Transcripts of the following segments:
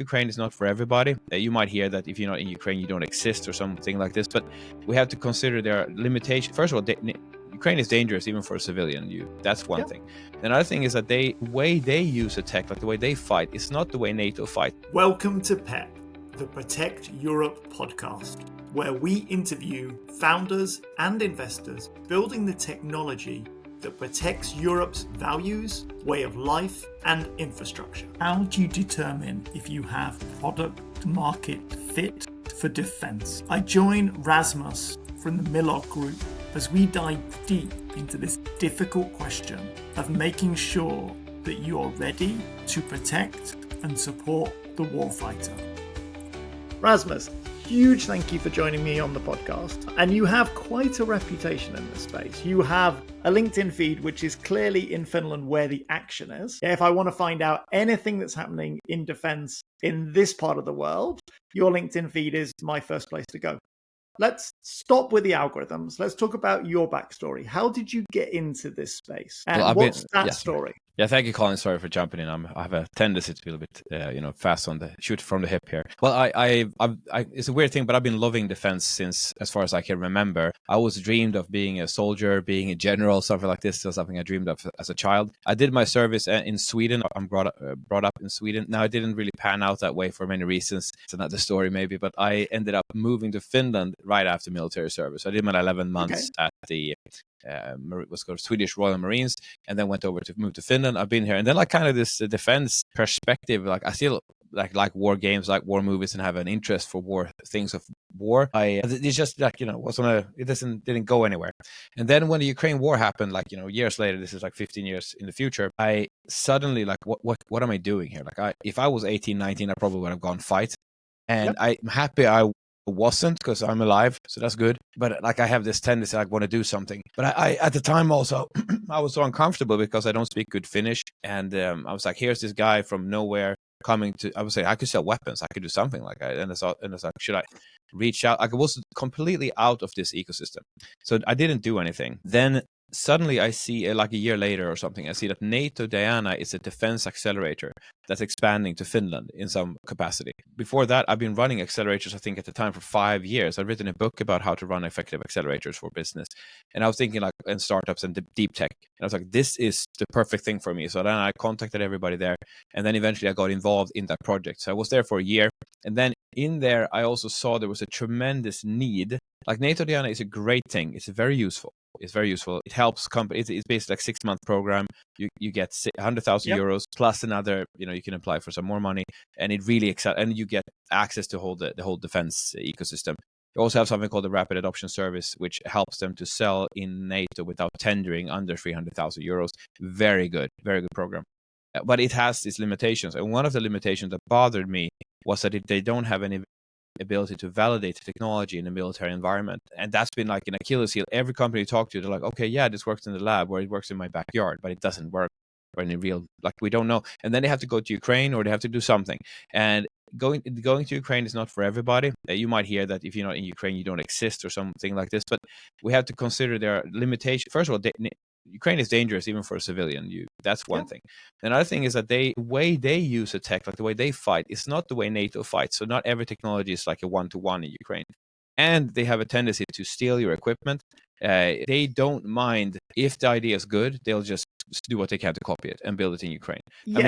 Ukraine is not for everybody. You might hear that if you're not in Ukraine, you don't exist or something like this, but we have to consider there are limitations. First of all, Ukraine is dangerous even for a civilian. That's one thing. Another thing is that the way they use the tech, like the way they fight, is not the way NATO fight. Welcome to PEP, the Protect Europe podcast, where we interview founders and investors building the technology that protects Europe's values, way of life, and infrastructure. How do you determine if you have product market fit for defense? I join Rasmus from the Millog group as we dive deep into this difficult question of making sure that you are ready to protect and support the warfighter. Rasmus, huge thank you for joining me on the podcast. And you have quite a reputation in this space. You have a LinkedIn feed, which is clearly in Finland where the action is. If I want to find out anything that's happening in defense in this part of the world, your LinkedIn feed is my first place to go. Let's stop with the algorithms. Let's talk about your backstory. How did you get into this space? And what's that story? Yeah, thank you, Colin. Sorry for jumping in. I have a tendency to be a bit, fast on the shoot from the hip here. Well, I it's a weird thing, but I've been loving defense since, as far as I can remember. I always dreamed of being a soldier, being a general, something like this. Still something I dreamed of as a child. I did my service in Sweden. I'm brought up in Sweden. Now, it didn't really pan out that way for many reasons. It's another story maybe, but I ended up moving to Finland right after military service. I did my 11 months at the what's called Swedish Royal Marines, and then went over to move to Finland. I've been here, and then like kind of this defense perspective. Like I still like war games, like war movies, and have an interest for war things of war. It's just like it didn't go anywhere. And then when the Ukraine war happened, like years later, this is like 15 years in the future, I suddenly like what am I doing here? Like if I was 18, 19, I probably would have gone fight, and I'm happy I wasn't, because I'm alive, so that's good. But like I have this tendency, I want to do something. But I at the time also I was so uncomfortable because I don't speak good Finnish, and I was like, here's this guy from nowhere coming to. I would say I could sell weapons, I could do something like that. And it's like, should I reach out? Like I was completely out of this ecosystem, so I didn't do anything. Then suddenly I see, like a year later or something, I see that NATO Diana is a defense accelerator that's expanding to Finland in some capacity. Before that, I've been running accelerators, I think at the time, for 5 years. I've written a book about how to run effective accelerators for business. And I was thinking like in startups and deep tech. And I was like, this is the perfect thing for me. So then I contacted everybody there. And then eventually I got involved in that project. So I was there for a year. And then in there, I also saw there was a tremendous need. Like NATO Diana is a great thing. It's very useful. It helps companies. It's basically like a 6-month program. You get 100,000 euros plus another. You can apply for some more money, and it really and you get access to the whole defense ecosystem. You also have something called the Rapid Adoption Service, which helps them to sell in NATO without tendering under 300,000 euros. Very good program. But it has its limitations, and one of the limitations that bothered me was that they don't have any ability to validate technology in a military environment. And that's been like an Achilles heel. Every company you talk to, they're like, okay, yeah, this works in the lab, or it works in my backyard, but it doesn't work in real, like we don't know. And then they have to go to Ukraine, or they have to do something. And going to Ukraine is not for everybody. You might hear that if you're not in Ukraine, you don't exist or something like this, but we have to consider there are limitations. First of all, Ukraine is dangerous even for a civilian. That's one thing. Another thing is that the way they use the tech, like the way they fight, is not the way NATO fights. So not every technology is like a 1-to-1 in Ukraine. And they have a tendency to steal your equipment. They don't mind if the idea is good. They'll just do what they can to copy it and build it in Ukraine. I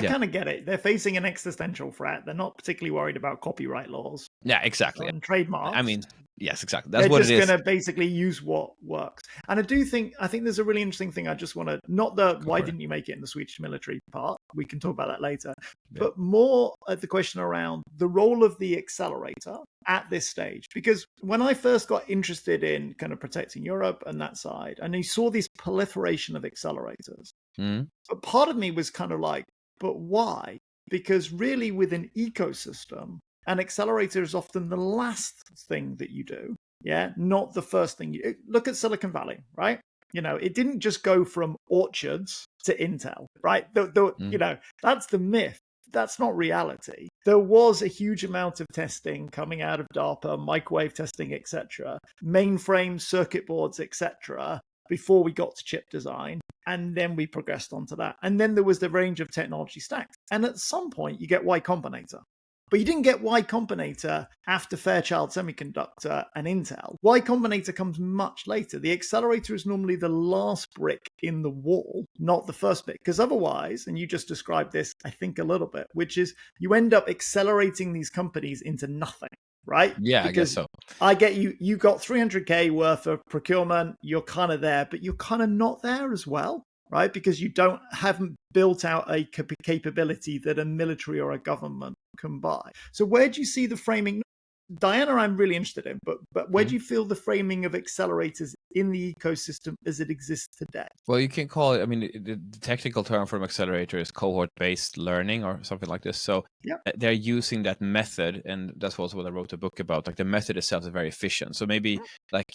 kind of get it. They're facing an existential threat. They're not particularly worried about copyright laws. Yeah, exactly. And trademarks. Yes, exactly. That's what it is. They're just going to basically use what works. And I think there's a really interesting thing. I just want to, not the why didn't you make it in the Swedish military part? We can talk about that later. Yeah. But more at the question around the role of the accelerator at this stage. Because when I first got interested in kind of protecting Europe and that side, and you saw this proliferation of accelerators, but part of me was kind of like, but why? Because really with an ecosystem, an accelerator is often the last thing that you do, not the first thing you look at Silicon Valley, right? It didn't just go from orchards to Intel, right? That's the myth. That's not reality. There was a huge amount of testing coming out of DARPA, microwave testing, etc., mainframe circuit boards, etc., before we got to chip design. And then we progressed onto that. And then there was the range of technology stacks. And at some point, you get Y Combinator. But you didn't get Y Combinator after Fairchild Semiconductor and Intel. Y Combinator comes much later. The accelerator is normally the last brick in the wall, not the first bit. Because otherwise, and you just described this, I think, a little bit, which is you end up accelerating these companies into nothing. Right? Yeah, Because I guess so. I get you got 300K worth of procurement, you're kind of there, but you're kind of not there as well, right? Because you haven't built out a capability that a military or a government can buy. So where do you see the framing? Diana, I'm really interested in, but where do you feel the framing of accelerators in the ecosystem as it exists today? Well, you can call it, I mean, the technical term for an accelerator is cohort-based learning or something like this. So they're using that method, and that's also what I wrote a book about. Like the method itself is very efficient. So maybe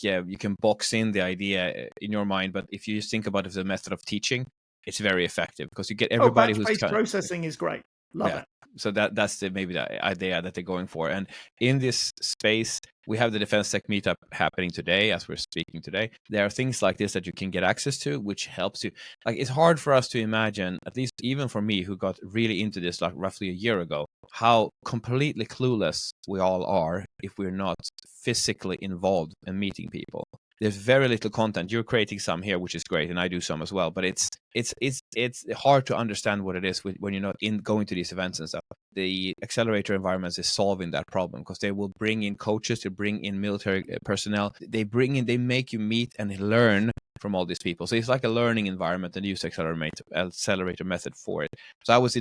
you can box in the idea in your mind, but if you just think about it as a method of teaching, it's very effective because you get everybody who's batch-based processing is great. Love it. So that's maybe the idea that they're going for. And in this space, we have the Defense Tech Meetup happening today as we're speaking today. There are things like this that you can get access to, which helps you. Like it's hard for us to imagine, at least even for me, who got really into this like roughly a year ago, how completely clueless we all are if we're not physically involved in meeting people. There's very little content. You're creating some here, which is great, and I do some as well. But it's hard to understand what it is when you're not going to these events and stuff. The accelerator environments is solving that problem because they will bring in coaches, to bring in military personnel. They make you meet and learn from all these people. So it's like a learning environment and use accelerator method for it. So I would say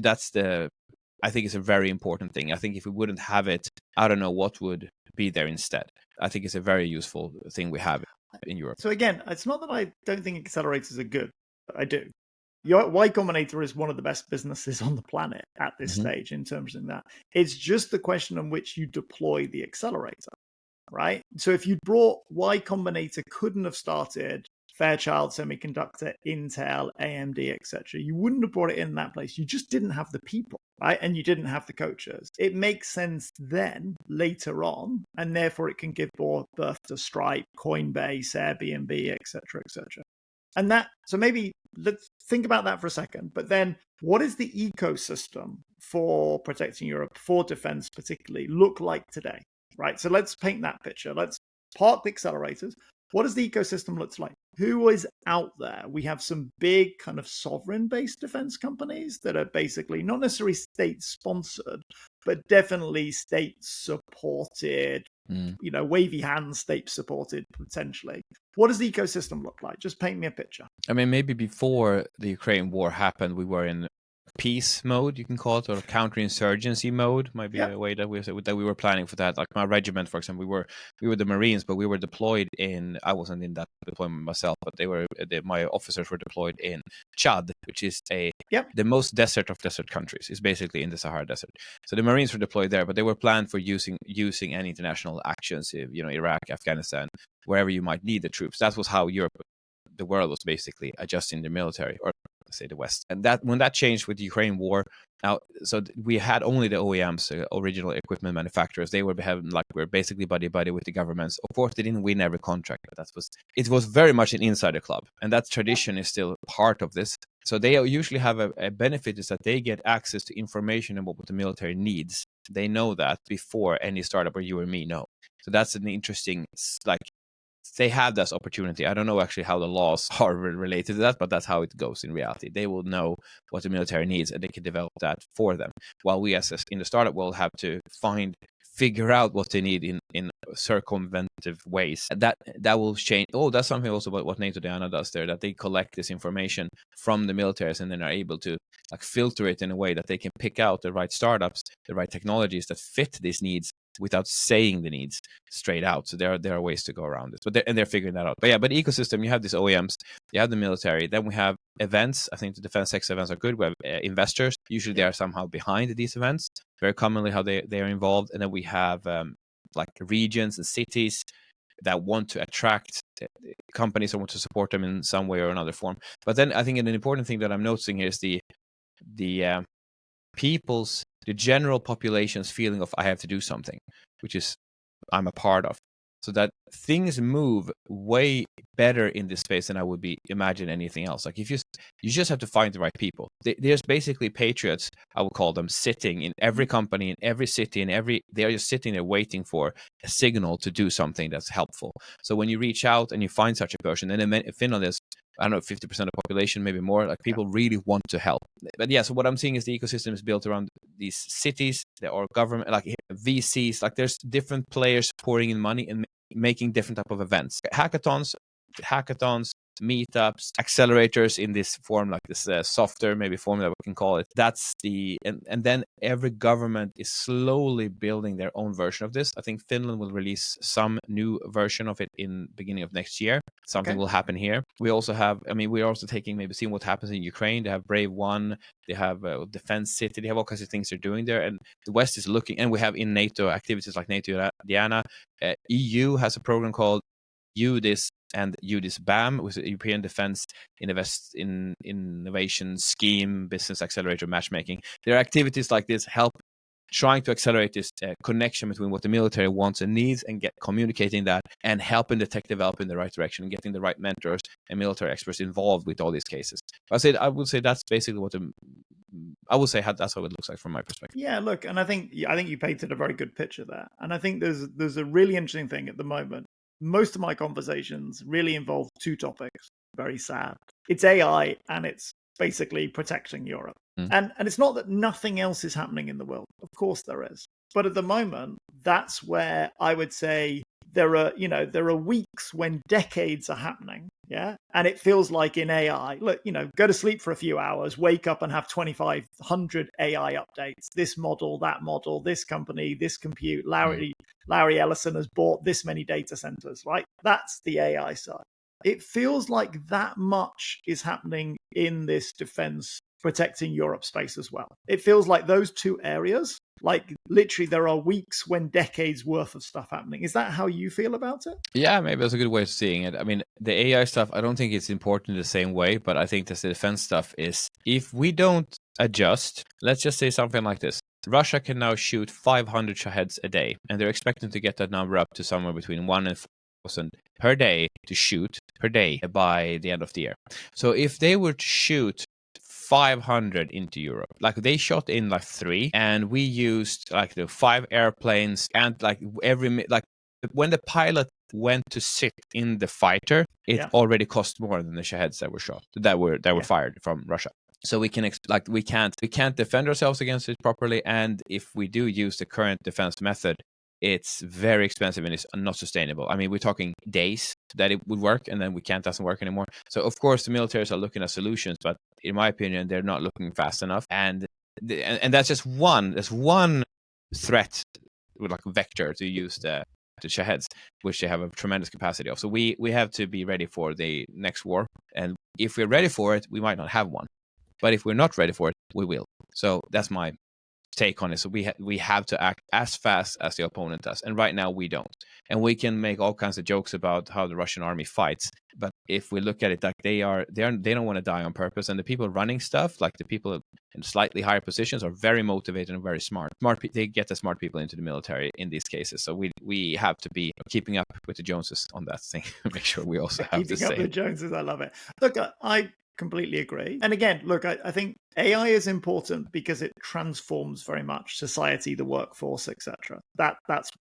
I think it's a very important thing. I think if we wouldn't have it, I don't know what would be there instead. I think it's a very useful thing we have in Europe. So again, it's not that I don't think accelerators are good. I do. Y Combinator is one of the best businesses on the planet at this stage in terms of that. It's just the question on which you deploy the accelerator, right? So if you brought Y Combinator couldn't have started Fairchild Semiconductor, Intel, AMD, etc. You wouldn't have brought it in that place. You just didn't have the people, right? And you didn't have the coaches. It makes sense then, later on, and therefore it can give birth to Stripe, Coinbase, Airbnb, etc., etc. And so maybe let's think about that for a second. But then what is the ecosystem for protecting Europe, for defense particularly, look like today, right? So let's paint that picture. Let's park the accelerators. What does the ecosystem look like? Who is out there? We have some big kind of sovereign-based defense companies that are basically not necessarily state-sponsored, but definitely state-supported, wavy hands, state-supported potentially. What does the ecosystem look like? Just paint me a picture. I mean, maybe before the Ukraine war happened, we were in peace mode, you can call it, or counterinsurgency mode might be a way that we were planning for that. Like my regiment, for example, we were the Marines, but we were deployed in. I wasn't in that deployment myself, but my officers were deployed in Chad, which is the most desert of desert countries. It's basically in the Sahara Desert. So the Marines were deployed there, but they were planned for using any international actions, Iraq, Afghanistan, wherever you might need the troops. That was how the world was basically adjusting the military, or say the West. And that when that changed with the Ukraine war, so we had only the OEMs, original equipment manufacturers. They were we're basically buddy with the governments. Of course, they didn't win every contract, but it was very much an insider club, and that tradition is still part of this. So they usually have a benefit is that they get access to information about what the military needs. They know that before any startup or you or me know. So that's an interesting they have this opportunity. I don't know actually how the laws are related to that, but that's how it goes in reality. They will know what the military needs and they can develop that for them. While we as in the startup will have to figure out what they need in circumventive ways. That will change. Oh, that's something also about what NATO Diana does there, that they collect this information from the militaries and then are able to filter it in a way that they can pick out the right startups, the right technologies that fit these needs without saying the needs straight out. So there are ways to go around this, but they're figuring that out. But ecosystem, you have these OEMs, you have the military, then we have events. I think the defense sector events are good. We have investors. Usually they are somehow behind these events. Very commonly how they are involved. And then we have regions and cities that want to attract companies or want to support them in some way or another form. But then I think an important thing that I'm noticing here is the general population's feeling of I have to do something, which is I'm a part of. so that things move way better in this space than I would be imagine anything else. Like if you just have to find the right people. There's basically patriots, I would call them, sitting in every company, in every city, they are just sitting there waiting for a signal to do something that's helpful. So when you reach out and you find such a person, and in Finland is, I don't know, 50% of the population, maybe more, like people really want to help. But yeah, so what I'm seeing is the ecosystem is built around these cities, there are government, like VCs, like there's different players pouring in money and making different type of events. Hackathons, meetups, accelerators in this form, like this softer maybe form that we can call it. That's and then every government is slowly building their own version of this. I think Finland will release some new version of it in beginning of next year. Something will happen here. We also have, we're also maybe seeing what happens in Ukraine. They have Brave One, they have Defense City, they have all kinds of things they're doing there. And the West is looking, and we have in NATO activities like NATO Diana. EU has a program called UDIS and UDIS BAM, with the European Defense Innovation Scheme, Business Accelerator Matchmaking. There are activities like this help trying to accelerate this connection between what the military wants and needs, and communicating that, and helping the tech develop in the right direction, and getting the right mentors and military experts involved with all these cases. I would say that's basically that's how it looks like from my perspective. Yeah, look, and I think you painted a very good picture there. And I think there's a really interesting thing at the moment. Most of my conversations really involve two topics. Very sad. It's AI, and it's basically protecting Europe. And it's not that nothing else is happening in the world. Of course there is. But at the moment, that's where I would say there are weeks when decades are happening. Yeah. And it feels like in AI, look, go to sleep for a few hours, wake up and have 2,500 AI updates. This model, that model, this company, this compute. Larry Ellison has bought this many data centers, right? That's the AI side. It feels like that much is happening in this defense protecting Europe space as well. It feels like those two areas, like literally there are weeks when decades worth of stuff happening. Is that how you feel about it? Yeah, maybe that's a good way of seeing it. The AI stuff, I don't think it's important in the same way, but I think the defense stuff is, if we don't adjust, let's just say something like this. Russia can now shoot 500 Shaheds a day, and they're expecting to get that number up to somewhere between 1 and 4,000 per day to shoot per day by the end of the year. So if they were to shoot 500 into Europe, like they shot in like 3, and we used like the 5 airplanes, and like when the pilot went to sit in the fighter, it already cost more than the Shaheds that were shot, that were fired from Russia. So we can't defend ourselves against it properly, and if we do use the current defense method, it's very expensive and it's not sustainable. We're talking days that it would work, and then doesn't work anymore. So of course the militaries are looking at solutions, but in my opinion, they're not looking fast enough. And that's just one threat, like vector to use the Shaheds, which they have a tremendous capacity of. So we have to be ready for the next war. And if we're ready for it, we might not have one. But if we're not ready for it, we will. So that's my take on it. So we have to act as fast as the opponent does, and right now we don't. And we can make all kinds of jokes about how the Russian army fights, but if we look at it, like they don't want to die on purpose, and the people running stuff, like the people in slightly higher positions, are very motivated and very smart. They get the smart people into the military in these cases. So we have to be keeping up with the Joneses on that thing. Make sure we also have the same. Keeping up with the Joneses, I love it. Look, I completely agree. And again, look, I think AI is important because it transforms very much society, the workforce, etc. That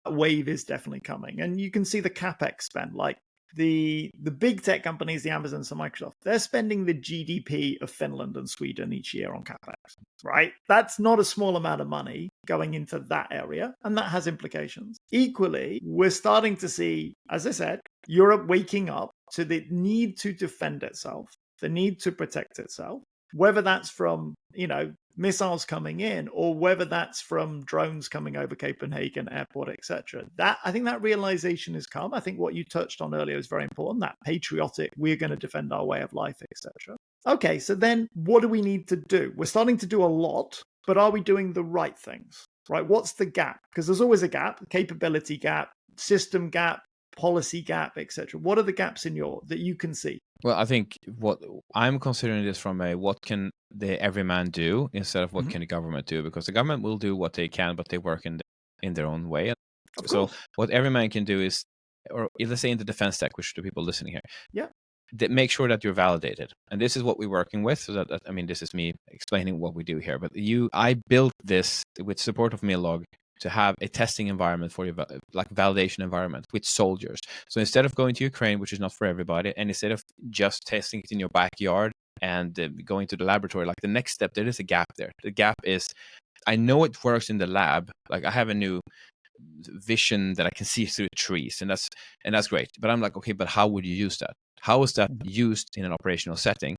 wave is definitely coming. And you can see the CapEx spend, like the big tech companies, the Amazons and Microsoft, they're spending the GDP of Finland and Sweden each year on CapEx, right? That's not a small amount of money going into that area, and that has implications. Equally, we're starting to see, as I said, Europe waking up to the need to defend itself, the need to protect itself, whether that's from, missiles coming in, or whether that's from drones coming over Copenhagen airport, etc. I think that realization has come. I think what you touched on earlier is very important, that patriotic, we're going to defend our way of life, etc. Okay, so then what do we need to do? We're starting to do a lot, but are we doing the right things, right? What's the gap? Because there's always a gap, capability gap, system gap, policy gap, etc. What are the gaps that you can see? Well, I think what I'm considering this from what can the everyman do instead of what can the government do, because the government will do what they can, but they work in their own way. So what everyman can do is or let's say in the defense tech, which to people listening here, Yeah. make sure that you're validated. And this is what we're working with. So that I mean, this is me explaining what we do here. But I built this with support of Millog to have a testing environment for your like validation environment with soldiers. So instead of going to Ukraine, which is not for everybody, and instead of just testing it in your backyard and going to the laboratory, like the next step, there is a gap there. The gap is, I know it works in the lab. Like I have a new vision that I can see through trees, and that's great. But I'm like, okay, but how would you use that? How is that used in an operational setting?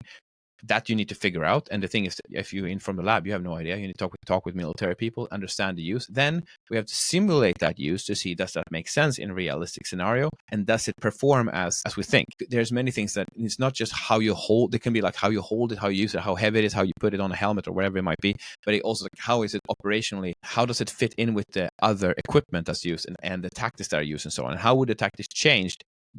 That you need to figure out. And the thing is, if you're in from the lab, you have no idea. You need to talk with military people, understand the use. Then we have to simulate that use to see, does that make sense in a realistic scenario, and does it perform as we think? There's many things that it's not just how you hold. It can be like how you hold it, how you use it, how heavy it is, how you put it on a helmet or whatever it might be. But it also, like, how is it operationally? How does it fit in with the other equipment that's used and the tactics that are used and so on? And how would the tactics change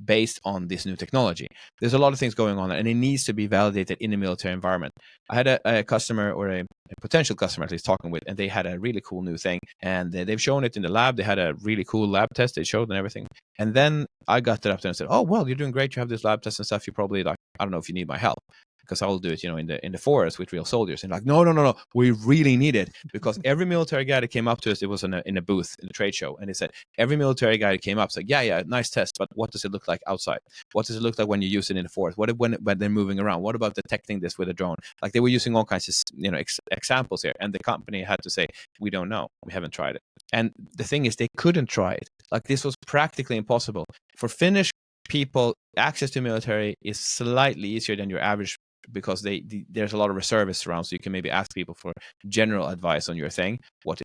based on this new technology? There's a lot of things going on, and it needs to be validated in a military environment. I had a customer, or a potential customer at least, talking with, and they had a really cool new thing, and they've shown it in the lab. They had a really cool lab test they showed and everything. And then I got it up there and said, oh, well, you're doing great. You have this lab test and stuff. You probably, like, I don't know if you need my help, because I will do it, in the forest with real soldiers. And like, no, we really need it, because every military guy that came up to us, it was in a booth in a trade show, and they said, every military guy that came up said, yeah, nice test, but what does it look like outside? What does it look like when you use it in the forest? What when they're moving around? What about detecting this with a drone? Like, they were using all kinds of examples here, and the company had to say, we don't know, we haven't tried it. And the thing is, they couldn't try it. Like, this was practically impossible. For Finnish people, access to military is slightly easier than your average, because there's a lot of reservists around, so you can maybe ask people for general advice on your thing,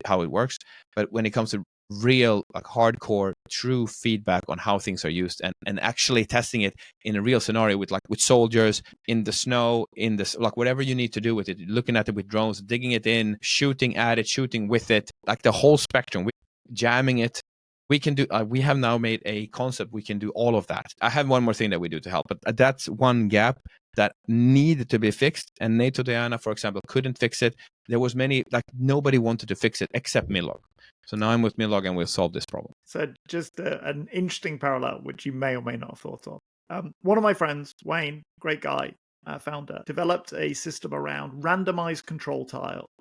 how it works. But when it comes to real, like, hardcore, true feedback on how things are used, and actually testing it in a real scenario with soldiers in the snow, in this, like, whatever you need to do with it, looking at it with drones, digging it in, shooting at it, shooting with it, like the whole spectrum, jamming it. We can do. We have now made a concept. We can do all of that. I have one more thing that we do to help, but that's one gap that needed to be fixed. And NATO Diana, for example, couldn't fix it. There was nobody wanted to fix it except Millog. So now I'm with Millog, and we'll solve this problem. So just an interesting parallel, which you may or may not have thought of. One of my friends, Wayne, great guy, founder, developed a system around randomized control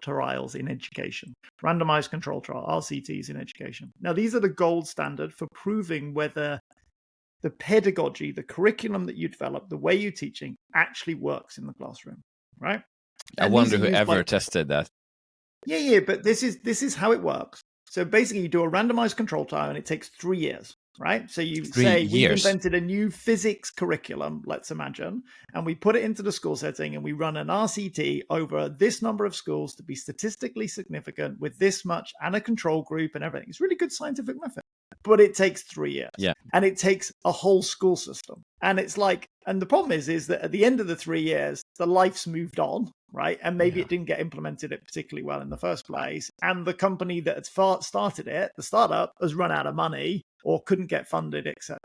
trials in education. Randomized control trial, RCTs in education. Now, these are the gold standard for proving whether the pedagogy, the curriculum that you develop, the way you're teaching, actually works in the classroom, right? I wonder who ever tested that. Yeah, but this is how it works. So basically, you do a randomized control trial, and it takes 3 years, right? So you say, we've invented a new physics curriculum, let's imagine, and we put it into the school setting, and we run an RCT over this number of schools to be statistically significant with this much, and a control group and everything. It's a really good scientific method. But it takes 3 years. Yeah. And it takes a whole school system. And it's like, and the problem is that at the end of the 3 years, the life's moved on, right? And maybe it didn't get implemented particularly well in the first place. And the company that had started it, the startup, has run out of money or couldn't get funded, etc.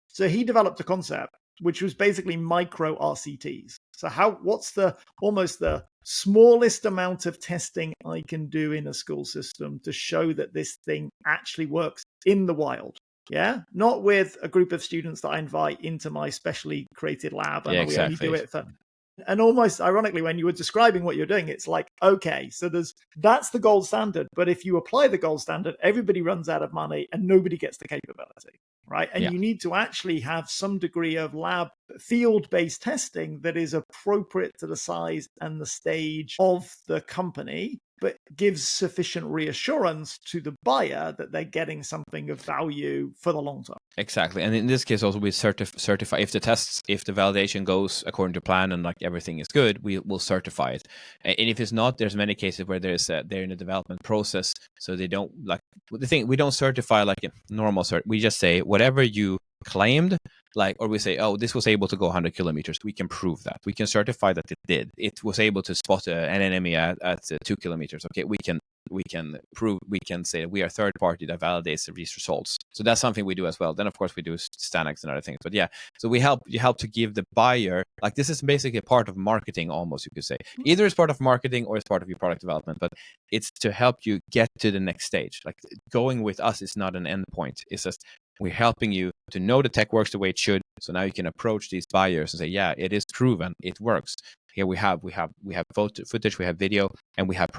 So he developed a concept which was basically micro RCTs. So what's almost the smallest amount of testing I can do in a school system to show that this thing actually works in the wild? Yeah, not with a group of students that I invite into my specially created lab, and we only do it for. And almost ironically, when you were describing what you're doing, it's like, okay, so that's the gold standard. But if you apply the gold standard, everybody runs out of money and nobody gets the capability, right? And you need to actually have some degree of lab field-based testing that is appropriate to the size and the stage of the company, but gives sufficient reassurance to the buyer that they're getting something of value for the long term. Exactly. And in this case, also, we certify if the validation goes according to plan and like everything is good, we will certify it. And if it's not, there's many cases where they're in a development process, so they don't we don't certify like a normal cert. We just say whatever you claimed, or we say, oh, this was able to go 100 kilometers. We can prove that. We can certify that it did. It was able to spot an enemy at 2 kilometers. Okay, we can prove, we can say we are third party that validates these results. So that's something we do as well. Then of course we do Stanax and other things. But yeah, so you help to give the buyer, like, this is basically a part of marketing, almost, you could say. Either it's part of marketing or it's part of your product development, but it's to help you get to the next stage. Like, going with us is not an end point. It's just We're helping you to know the tech works the way it should. So now you can approach these buyers and say, yeah, it is proven, it works. Here we have footage, we have video, and we have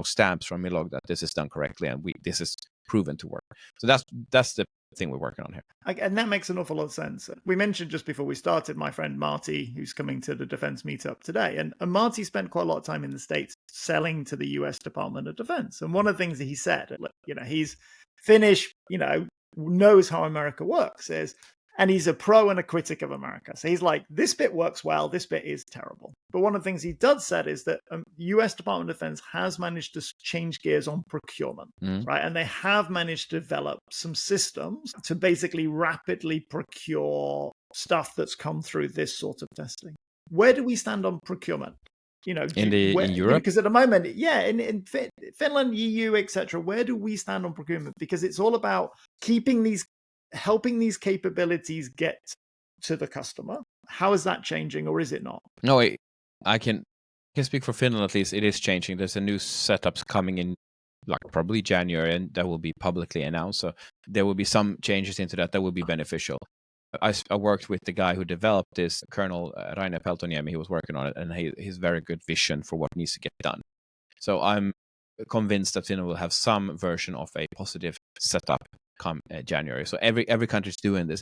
stamps from Millog that this is done correctly, and this is proven to work. So that's the thing we're working on here. And that makes an awful lot of sense. We mentioned just before we started my friend Marty, who's coming to the defense meetup today. And Marty spent quite a lot of time in the States selling to the US Department of Defense. And one of the things that he said, he's Finnish, knows how America works, and he's a pro and a critic of America. So he's like, this bit works well, this bit is terrible. But one of the things he does said is that US Department of Defense has managed to change gears on procurement, right? And they have managed to develop some systems to basically rapidly procure stuff that's come through this sort of testing. Where do we stand on procurement? In Europe, because at the moment, in Finland, EU, etc., where do we stand on procurement? Because it's all about helping these capabilities get to the customer. How is that changing, or is it not? No, I can speak for Finland at least. It is changing. There's a new setups coming in, like probably January, and that will be publicly announced. So there will be some changes into that will be beneficial. I worked with the guy who developed this, Colonel Rainer Peltoniemi. He was working on it, and he's very good vision for what needs to get done. So I'm convinced that Finland will have some version of a positive setup come January. So every country is doing this.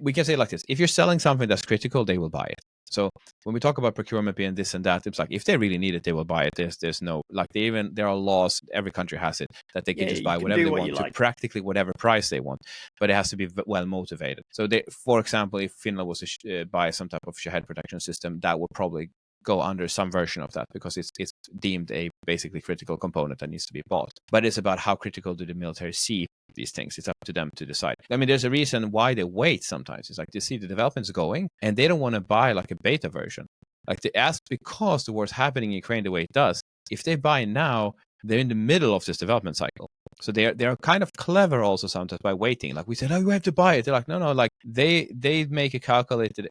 We can say it like this: if you're selling something that's critical, they will buy it. So when we talk about procurement being this and that, it's like if they really need it, they will buy it. There's no there are laws. Every country has it that they can just buy whatever they want to practically whatever price they want, but it has to be well motivated. So for example, if Finland was to buy some type of head protection system, that would probably go under some version of that because it's deemed a basically critical component that needs to be bought. But it's about how critical do the military see these things. It's up to them to decide. I mean, there's a reason why they wait sometimes. It's like they see the development's going and they don't want to buy like a beta version. Like they ask because the war's happening in Ukraine the way it does. If they buy now, they're in the middle of this development cycle. So they're kind of clever also sometimes by waiting. Like we said, you have to buy it. They're like, no, like they make a calculated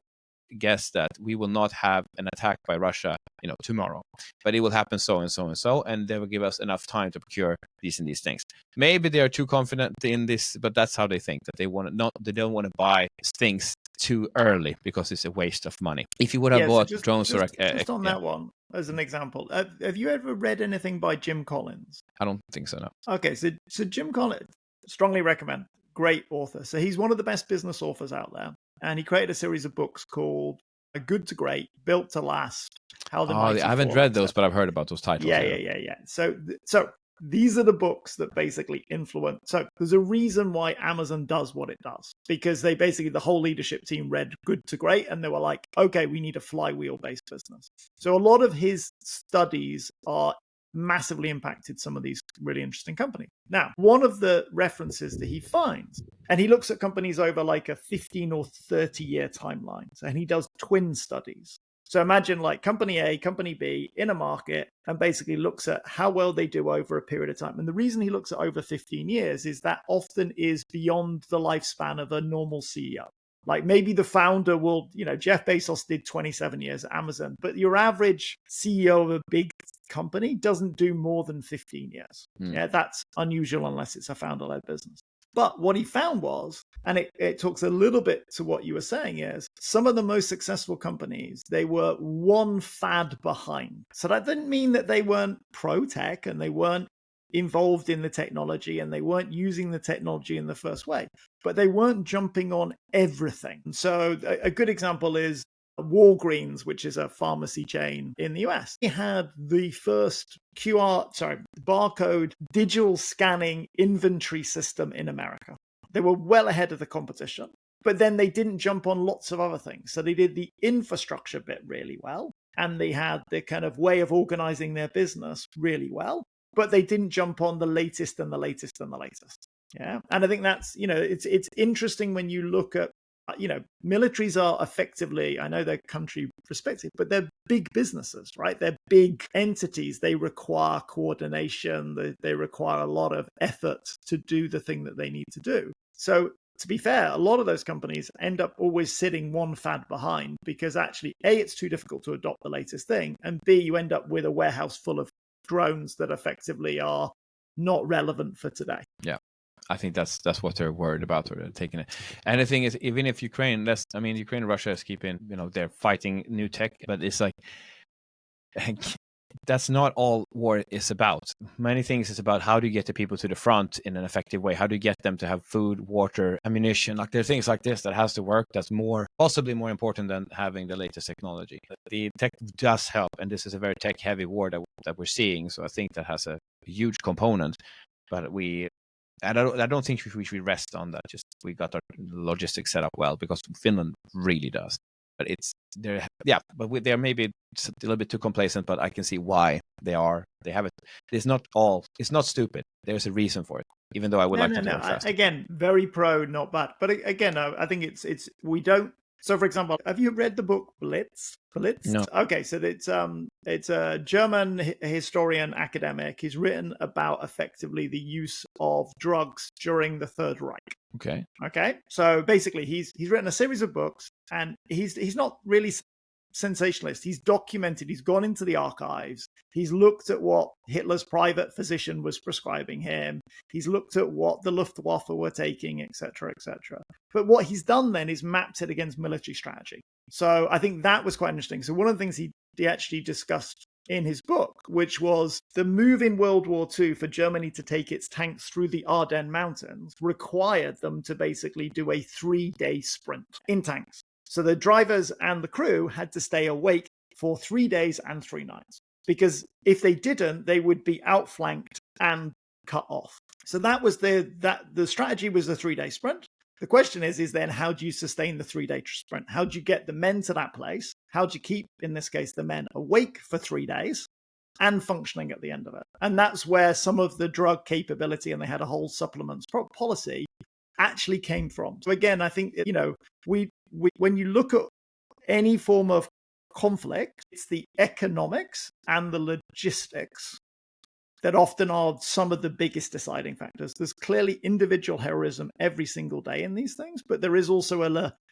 guess that we will not have an attack by Russia, tomorrow, but it will happen so and so and so, and they will give us enough time to procure these and these things. Maybe they are too confident in this, but that's how they think, that they don't want to buy things too early because it's a waste of money. If you would have bought drones just on that one as an example, have you ever read anything by Jim Collins? I don't think so, no. Okay, so Jim Collins, strongly recommend, great author. So he's one of the best business authors out there. And he created a series of books called Good to Great, Built to Last. I haven't read those, but I've heard about those titles. Yeah. So these are the books that basically influence. So there's a reason why Amazon does what it does, because the whole leadership team read Good to Great and they were like, okay, we need a flywheel-based business. So a lot of his studies are massively impacted some of these really interesting companies. Now, one of the references that he finds, and he looks at companies over like a 15 or 30 year timeline. And he does twin studies. So imagine like company A, company B in a market, and basically looks at how well they do over a period of time. And the reason he looks at over 15 years is that often is beyond the lifespan of a normal CEO. Like maybe the founder will, Jeff Bezos did 27 years at Amazon, but your average CEO of a big company doesn't do more than 15 years. Yeah, that's unusual unless it's a founder-led business. But what he found was, and it talks a little bit to what you were saying, is some of the most successful companies, they were one fad behind. So that didn't mean that they weren't pro-tech and they weren't involved in the technology and they weren't using the technology in the first way, but they weren't jumping on everything. So a good example is Walgreens, which is a pharmacy chain in the US. They had the first barcode digital scanning inventory system in America. They were well ahead of the competition, but then they didn't jump on lots of other things. So they did the infrastructure bit really well, and they had the kind of way of organizing their business really well, but they didn't jump on the latest and the latest and the latest. Yeah. And I think that's, it's interesting when you look at, militaries are effectively, I know they're country perspective, but they're big businesses, right? They're big entities. They require coordination. They require a lot of effort to do the thing that they need to do. So to be fair, a lot of those companies end up always sitting one fad behind because actually, A, it's too difficult to adopt the latest thing. And B, you end up with a warehouse full of drones that effectively are not relevant for today. Yeah. I think that's what they're worried about, or they're taking it. And the thing is, even if Ukraine, Ukraine and Russia is keeping, they're fighting new tech, but it's like, that's not all war is about. Many things is about how do you get the people to the front in an effective way? How do you get them to have food, water, ammunition? Like, there are things like this that has to work. That's possibly more important than having the latest technology. The tech does help, and this is a very tech-heavy war that we're seeing. So I think that has a huge component. But I don't think we should rest on that. Just we got our logistics set up well, because Finland really does. But they're maybe a little bit too complacent. But I can see why they have it. It's not stupid. There's a reason for it. Even though I would like to do it faster. Again, very pro, not bad. But again, I think it's we don't. So, for example, have you read the book Blitz? No. Okay, so it's a German historian academic. He's written about effectively the use of drugs during the Third Reich. Okay. So basically, he's written a series of books, and he's not really sensationalist. He's documented. He's gone into the archives. He's looked at what Hitler's private physician was prescribing him. He's looked at what the Luftwaffe were taking, etc., etc. But what he's done then is mapped it against military strategy. So I think that was quite interesting. So one of the things he actually discussed in his book, which was the move in World War II for Germany to take its tanks through the Ardennes Mountains, required them to basically do a 3-day sprint in tanks. So the drivers and the crew had to stay awake for 3 days and 3 nights, because if they didn't, they would be outflanked and cut off. So that was the strategy was the 3-day sprint. The question is then how do you sustain the 3-day sprint? How do you get the men to that place? How do you keep, in this case, the men awake for 3 days and functioning at the end of it? And that's where some of the drug capability, and they had a whole supplements policy, actually came from. So again, I think, when you look at any form of conflict, it's the economics and the logistics that often are some of the biggest deciding factors. There's clearly individual heroism every single day in these things, but there is also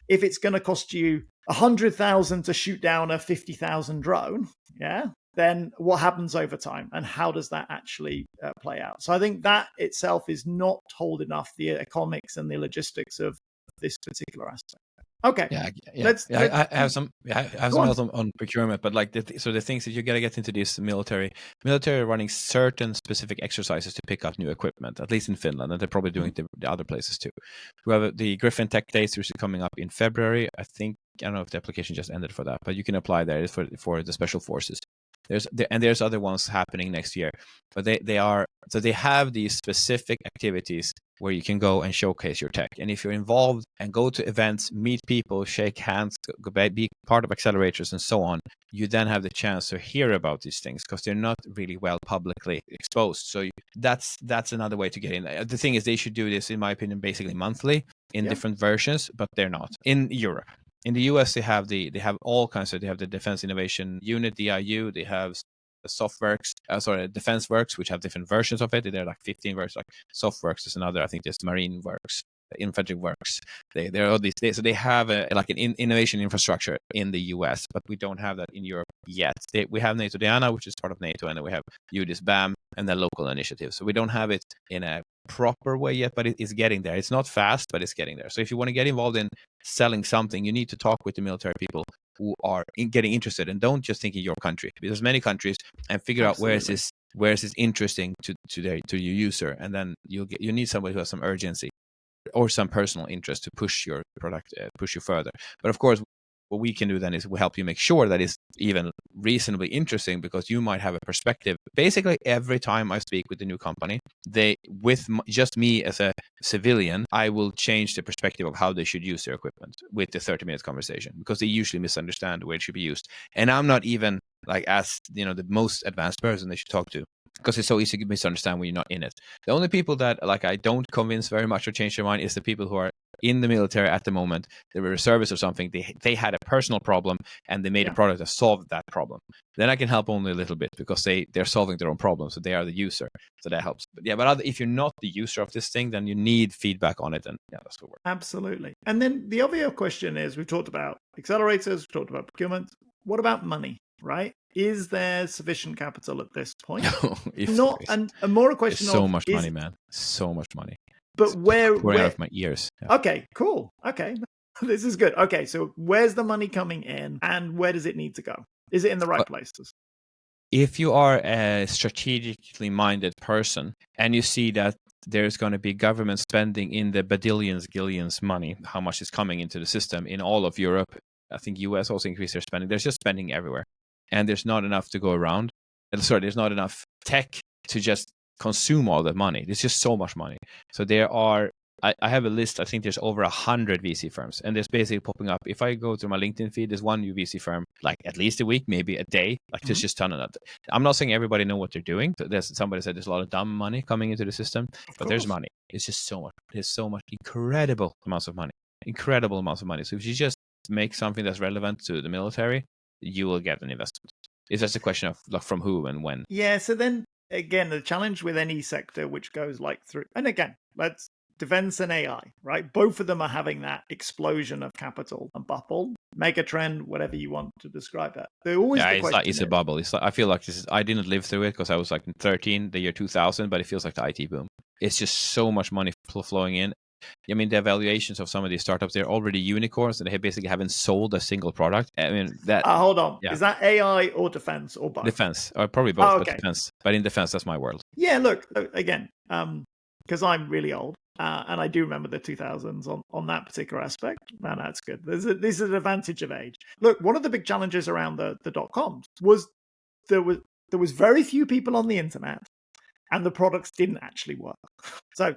if it's going to cost you 100,000 to shoot down a 50,000 drone, then what happens over time, and how does that actually play out? So I think that itself is not told enough, the economics and the logistics of this particular aspect. Okay. I have some else on procurement, but like the things that you gotta get into this military running certain specific exercises to pick up new equipment, at least in Finland, and they're probably doing it the other places too. We have the Griffin Tech Days, which is coming up in February. I don't know if the application just ended for that, but you can apply there for the special forces. There's other ones happening next year, but they have these specific activities where you can go and showcase your tech. And if you're involved and go to events, meet people, shake hands, be part of accelerators and so on, you then have the chance to hear about these things, because they're not really well publicly exposed. So that's another way to get in. The thing is, they should do this, in my opinion, basically monthly in different versions, but they're not. In Europe. In the US, they have all kinds of. They have the Defense Innovation Unit, DIU. They have Defense Works, which have different versions of it. There are like 15 versions. Like SoftWorks is another. I think there's Marine Works, Infantry Works. There are all these. So they have an innovation infrastructure in the US, but we don't have that in Europe yet. We have NATO Diana, which is part of NATO, and then we have UDIS BAM, and then local initiatives. So we don't have it in a proper way yet, but it is getting there. It's not fast, but it's getting there. So if you want to get involved in selling something, you need to talk with the military people who are getting interested, and don't just think in your country, because there's many countries, and figure out where is this interesting to your user, and then you need somebody who has some urgency or some personal interest to push your product, push you further. But of course, what we can do then is we help you make sure that it's even reasonably interesting, because you might have a perspective. Basically, every time I speak with a new company, just me as a civilian, I will change the perspective of how they should use their equipment with the 30-minute conversation, because they usually misunderstand where it should be used. And I'm not even the most advanced person they should talk to, because it's so easy to misunderstand when you're not in it. The only people that I don't convince very much or change their mind is the people who are in the military at the moment. They were reservists or something. They had a personal problem, and they made a product that solved that problem. Then I can help only a little bit, because they're solving their own problems, so they are the user. So that helps. But if you're not the user of this thing, then you need feedback on it, and that's what works. Absolutely. And then the other question is, we've talked about accelerators, we've talked about procurement. What about money, right? Is there sufficient capital at this point? And more a question so much money, man. So much money. But pouring out of my ears. Yeah. Okay, cool. Okay, this is good. Okay, so where's the money coming in, and where does it need to go? Is it in the right places? If you are a strategically minded person and you see that there's going to be government spending in the gillions money, how much is coming into the system in all of Europe, I think US also increased their spending. There's just spending everywhere, and there's not enough to go around. There's not enough tech to just consume all that money. There's just so much money. So there are, I have a list. I think there's over 100 VC firms, and there's basically popping up. If I go to my LinkedIn feed, there's one new VC firm, like at least a week, maybe a day. Like there's just a ton of that. I'm not saying everybody know what they're doing. So somebody said there's a lot of dumb money coming into the system, but there's money. It's just so much. There's so much incredible amounts of money. So if you just make something that's relevant to the military, you will get an investment. It's just a question of like from who and when. Yeah. So then again, the challenge with any sector which goes like through, and again, let's defense and AI, right? Both of them are having that explosion of capital and bubble, mega trend, whatever you want to describe it. They're always it's a bubble. It's like, I feel like I didn't live through it because I was like in 13, the year 2000, but it feels like the IT boom. It's just so much money flowing in. I mean, the evaluations of some of these startups, they're already unicorns and they basically haven't sold a single product. I mean, that. Hold on. Yeah. Is that AI or defense or both? Defense, or probably both, but defense. But in defense, that's my world. Yeah, look, again, because I'm really old and I do remember the 2000s on that particular aspect. Man, that's good. This is an advantage of age. Look, one of the big challenges around the dot-coms was there was very few people on the internet and the products didn't actually work. So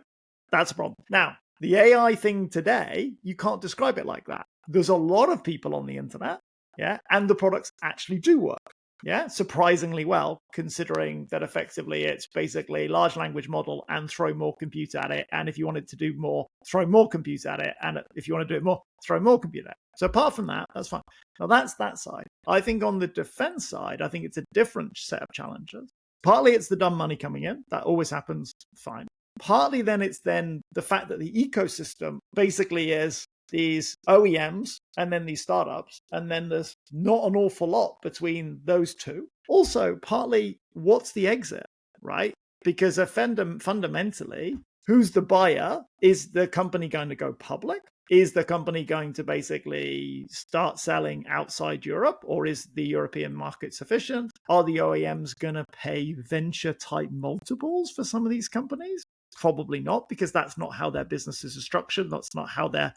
that's a problem. Now, the AI thing today, you can't describe it like that. There's a lot of people on the internet, yeah, and the products actually do work, yeah, surprisingly well, considering that effectively it's basically large language model and throw more compute at it. And if you wanted to do more, throw more compute at it. And if you want to do it more, throw more compute at it. So apart from that, that's fine. Now that's that side. I think on the defense side, I think it's a different set of challenges. Partly it's the dumb money coming in. That always happens, fine. Partly then it's then the fact that the ecosystem basically is these OEMs and then these startups, and then there's not an awful lot between those two. Also, partly what's the exit, right? Because fundamentally, who's the buyer? Is the company going to go public? Is the company going to basically start selling outside Europe, or is the European market sufficient? Are the OEMs going to pay venture type multiples for some of these companies? Probably not, because that's not how their businesses are structured. That's not how their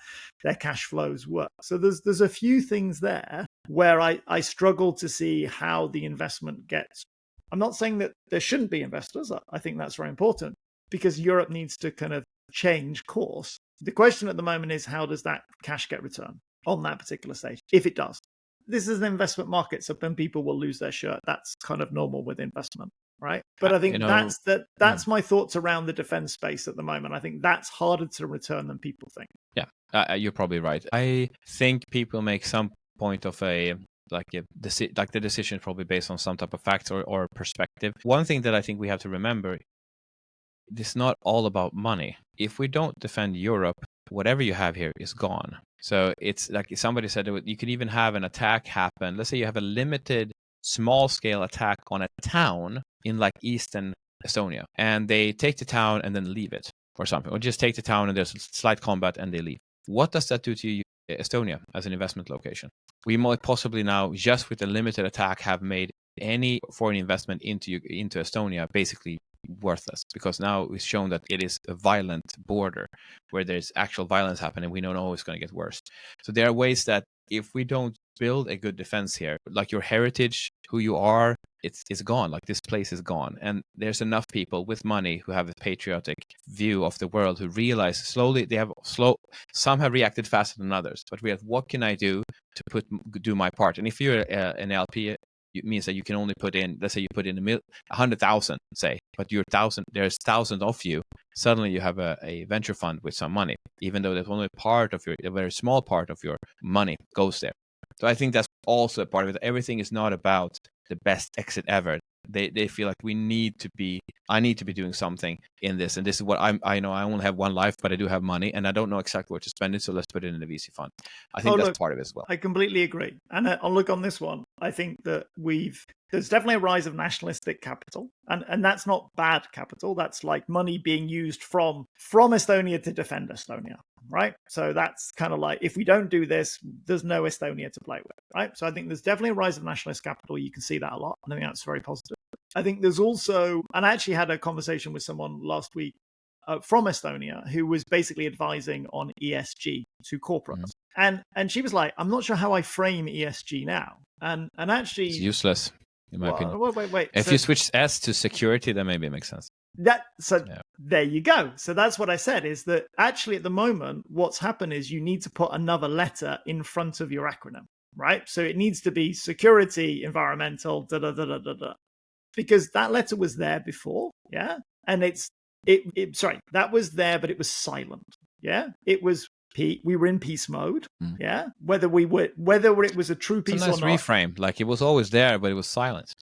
cash flows work. So there's a few things there where I struggle to see how the investment gets. I'm not saying that there shouldn't be investors. I think that's very important because Europe needs to kind of change course. The question at the moment is, how does that cash get returned on that particular stage? If it does, this is an investment market, so then people will lose their shirt. That's kind of normal with investment. Right. But I think that's my thoughts around the defense space at the moment. I think that's harder to return than people think. Yeah, you're probably right. I think people make some point of the decision probably based on some type of facts or perspective. One thing that I think we have to remember, it's not all about money. If we don't defend Europe, whatever you have here is gone. So it's like somebody said, you could even have an attack happen. Let's say you have a limited small scale attack on a town in like Eastern Estonia, and they take the town and then leave it or something, or just take the town and there's slight combat and they leave. What does that do to Estonia as an investment location? We might possibly now, just with a limited attack, have made any foreign investment into Estonia basically worthless, because now it's shown that it is a violent border where there's actual violence happening. We don't know it's going to get worse. So there are ways that if we don't build a good defense here, like your heritage, who you are, it's gone. Like this place is gone. And there's enough people with money who have a patriotic view of the world who realize slowly some have reacted faster than others, but we have, what can I do to do my part? And if you're an LP, it means that you can only put in, let's say you put in 100,000, say, but there's thousands of you. Suddenly you have a venture fund with some money, even though there's only a very small part of your money goes there. So I think that's also a part of it. Everything is not about the best exit ever. they feel like I need to be doing something in this, and this is what I know. I only have one life, but I do have money, and I don't know exactly where to spend it, so let's put it in a VC fund. I think that's part of it as well. I completely agree, and I'll look on this one. I think that there's definitely a rise of nationalistic capital, and that's not bad capital. That's like money being used from Estonia to defend Estonia, right? So that's kind of like, if we don't do this, there's no Estonia to play with, right? So I think there's definitely a rise of nationalist capital. You can see that a lot. I think that's very positive. I think there's also, and I actually had a conversation with someone last week from Estonia who was basically advising on ESG to corporates. And she was like, I'm not sure how I frame ESG now. And actually, it's useless, in my opinion. Wait. If you switch S to security, then maybe it makes sense. There you go. So that's what I said, is that actually at the moment, what's happened is you need to put another letter in front of your acronym, right? So it needs to be security, environmental, because that letter was there before, yeah? And that was there, but it was silent, yeah? It was we were in peace mode, yeah? Whether it was a true peace or not. Reframe, like it was always there, but it was silent.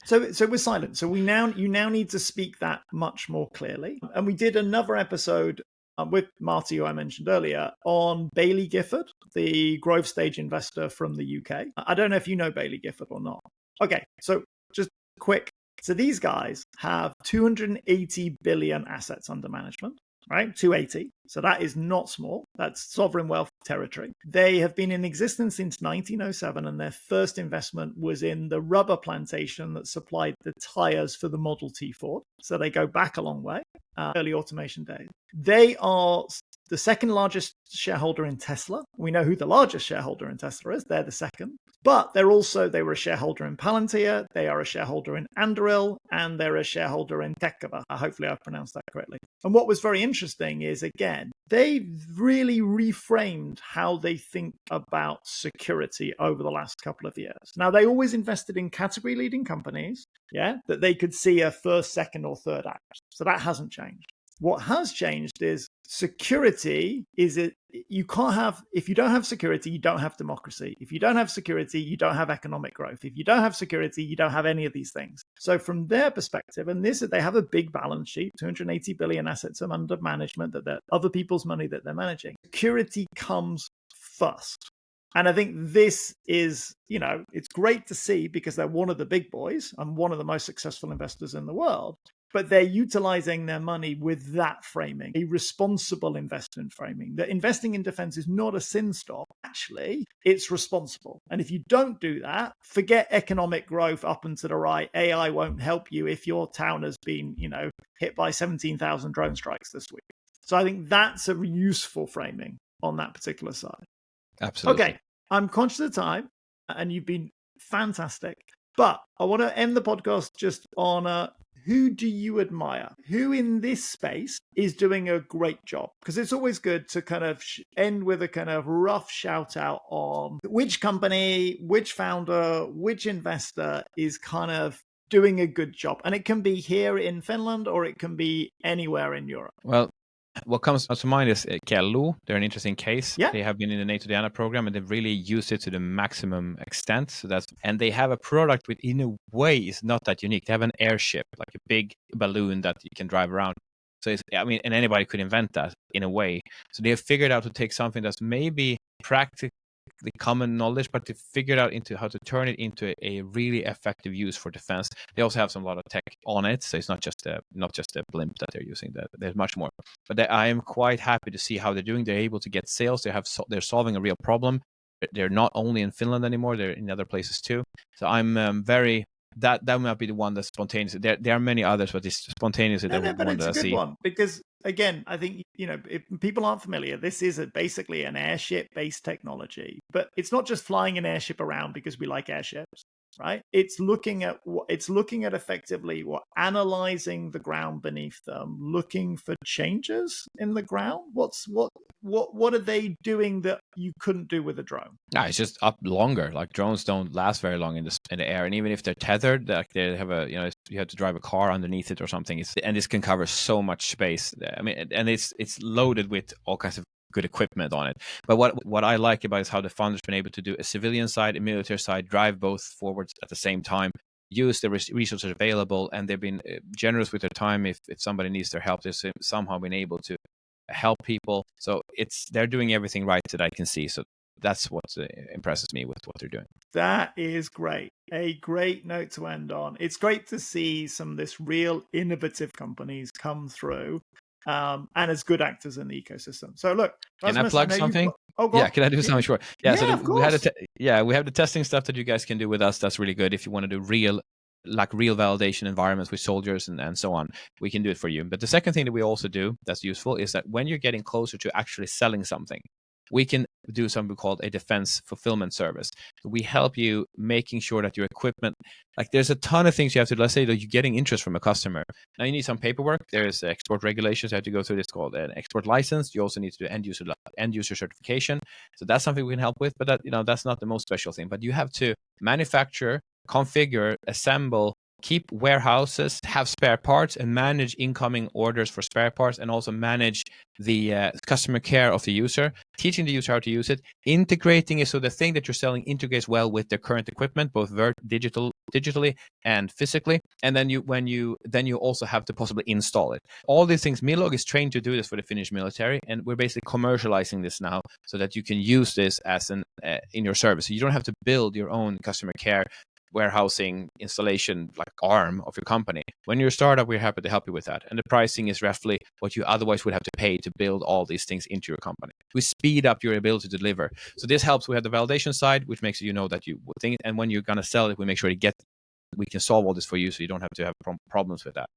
So it was silent. So you now need to speak that much more clearly. And we did another episode with Marty, who I mentioned earlier, on Bailey Gifford, the growth stage investor from the UK. I don't know if you know Bailey Gifford or not. Okay, so just quick. So these guys have 280 billion assets under management, right? 280. So that is not small. That's sovereign wealth territory. They have been in existence since 1907, and their first investment was in the rubber plantation that supplied the tires for the Model T Ford. So they go back a long way, early automation days. They are the second largest shareholder in Tesla. We know who the largest shareholder in Tesla is. They're the second. But they were a shareholder in Palantir, they are a shareholder in Anduril, and they're a shareholder in Tekava. Hopefully I pronounced that correctly. And what was very interesting is, again, they really reframed how they think about security over the last couple of years. Now, they always invested in category-leading companies, yeah, that they could see a first, second, or third act. So that hasn't changed. What has changed is security you can't have, if you don't have security, you don't have democracy. If you don't have security, you don't have economic growth. If you don't have security, you don't have any of these things. So from their perspective, and they have a big balance sheet, 280 billion assets under management, that they're other people's money that they're managing. Security comes first. And I think this is, it's great to see, because they're one of the big boys and one of the most successful investors in the world. But they're utilizing their money with that framing, a responsible investment framing. That investing in defense is not a sin stop. Actually, it's responsible. And if you don't do that, forget economic growth up and to the right. AI won't help you if your town has been, hit by 17,000 drone strikes this week. So I think that's a useful framing on that particular side. Absolutely. Okay, I'm conscious of time, and you've been fantastic. But I want to end the podcast just on who do you admire? Who in this space is doing a great job? Because it's always good to kind of end with a kind of rough shout out on which company, which founder, which investor is kind of doing a good job. And it can be here in Finland, or it can be anywhere in Europe. Well, what comes to mind is Kello. They're an interesting case. Yeah. They have been in the NATO Diana program, and they've really used it to the maximum extent. And they have a product which, in a way, is not that unique. They have an airship, like a big balloon that you can drive around. So and anybody could invent that in a way. So they have figured out to take something that's maybe practically common knowledge, but they figured out into how to turn it into a really effective use for defense. They also have a lot of tech on it, so it's not just a blimp that they're using. There's much more. But I am quite happy to see how they're doing. They're able to get sales. They're solving a real problem. They're not only in Finland anymore; they're in other places too. So I'm very. That might be the one that's spontaneous. There are many others, but it's spontaneously the one that I see. It's a good one, because again, I think, if people aren't familiar, this is basically an airship-based technology. But it's not just flying an airship around because we like airships, right? It's looking at effectively analyzing the ground beneath them, looking for changes in the ground. What are they doing that you couldn't do with a drone? No, it's just up longer. Like, drones don't last very long in the air, and even if they're tethered, like they have you have to drive a car underneath it or something. And this can cover so much space. I mean, and it's loaded with all kinds of good equipment on it. But what I like about it is how the founder's been able to do a civilian side, a military side, drive both forwards at the same time. use the resources available, and they've been generous with their time. If somebody needs their help, they've somehow been able to help people. So they're doing everything right that I can see. So that's what impresses me with what they're doing. That is great. A great note to end on. It's great to see some of this real innovative companies come through and as good actors in the ecosystem. So look, Rasmus, can I plug something? Oh, yeah, can I do something short? Yeah, so of course. we have the testing stuff that you guys can do with us. That's really good. If you want to do real validation environments with soldiers and so on, we can do it for you. But the second thing that we also do that's useful is that when you're getting closer to actually selling something, we can do something called a defense fulfillment service. So we help you making sure that your equipment, like there's a ton of things you have to, let's say that you're getting interest from a customer. Now you need some paperwork. There's export regulations you have to go through. It's called an export license. You also need to do end user certification. So that's something we can help with, but that's not the most special thing. But you have to manufacture, configure, assemble, keep warehouses, have spare parts, and manage incoming orders for spare parts, and also manage the customer care of the user, teaching the user how to use it, integrating it so the thing that you're selling integrates well with the current equipment, both digitally and physically. And then you also have to possibly install it. All these things, Millog is trained to do this for the Finnish military, and we're basically commercializing this now so that you can use this as in your service. So you don't have to build your own customer care warehousing installation like arm of your company. When you're a startup, we're happy to help you with that. And the pricing is roughly what you otherwise would have to pay to build all these things into your company. We speed up your ability to deliver. So this helps. We have the validation side, which makes you know that you think, and when you're going to sell it, we make sure we can solve all this for you so you don't have to have problems with that.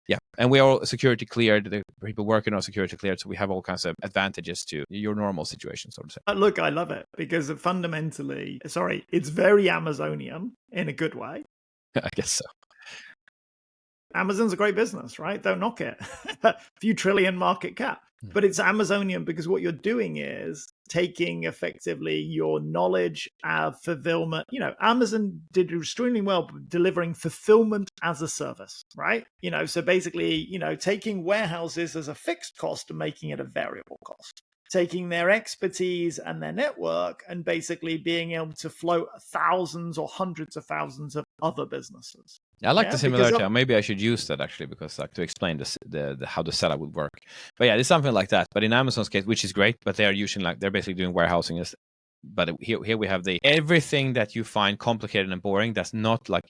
Yeah, and we are all security cleared. The people working on security cleared, so we have all kinds of advantages to your normal situation, so to say. Look, I love it because fundamentally, it's very Amazonian in a good way. I guess so. Amazon's a great business, right? Don't knock it. A few trillion market cap. But it's Amazonian because what you're doing is taking effectively your knowledge of fulfillment. Amazon did extremely well delivering fulfillment as a service, right? So basically, taking warehouses as a fixed cost and making it a variable cost. Taking their expertise and their network and basically being able to float thousands or hundreds of thousands of other businesses. I like the similarity. Maybe I should use that actually, because to explain how the setup would work. But yeah, it's something like that. But in Amazon's case, which is great, but they are using they're basically doing warehousing. But here we have everything that you find complicated and boring. That's not like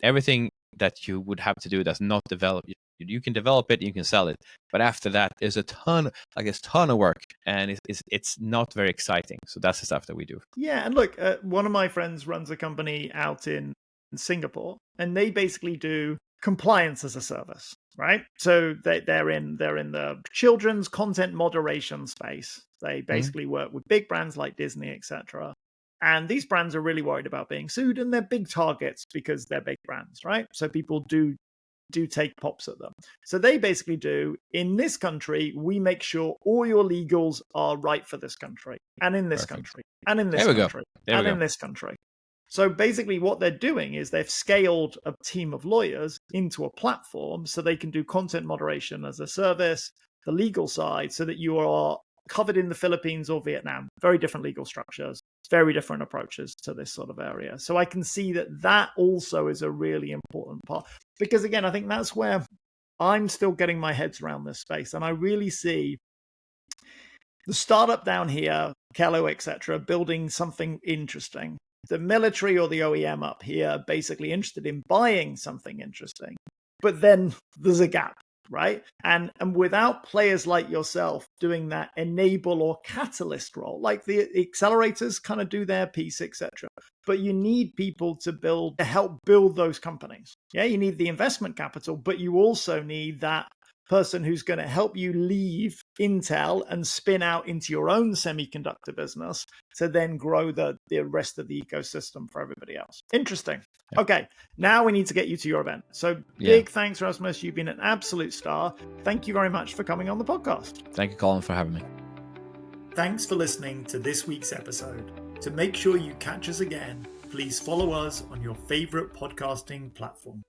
everything that you would have to do. That's not developed. You can develop it, you can sell it, but after that, there's a ton of work, and it's not very exciting. So that's the stuff that we do. Yeah, and look, one of my friends runs a company out in Singapore, and they basically do compliance as a service, right? So they're in the children's content moderation space. They basically work with big brands like Disney, etc. And these brands are really worried about being sued, and they're big targets because they're big brands, right? So people do take pops at them. So they basically do, in this country, we make sure all your legals are right for this country, and in this country, and in this country, and in this country. So basically what they're doing is they've scaled a team of lawyers into a platform so they can do content moderation as a service, the legal side, so that you are covered in the Philippines or Vietnam. Very different legal structures, very different approaches to this sort of area. So I can see that also is a really important part. Because again, I think that's where I'm still getting my heads around this space. And I really see the startup down here, Kello, etc., building something interesting. The military or the OEM up here basically interested in buying something interesting. But then there's a gap, right? And without players like yourself doing that enable or catalyst role, like the accelerators kind of do their piece, etc. But you need people to help build those companies. Yeah, you need the investment capital, but you also need that person who's going to help you leave Intel and spin out into your own semiconductor business to then grow the rest of the ecosystem for everybody else. Interesting. Yeah. Okay, now we need to get you to your event. So big thanks, Rasmus. You've been an absolute star. Thank you very much for coming on the podcast. Thank you, Colin, for having me. Thanks for listening to this week's episode. To make sure you catch us again, please follow us on your favorite podcasting platform.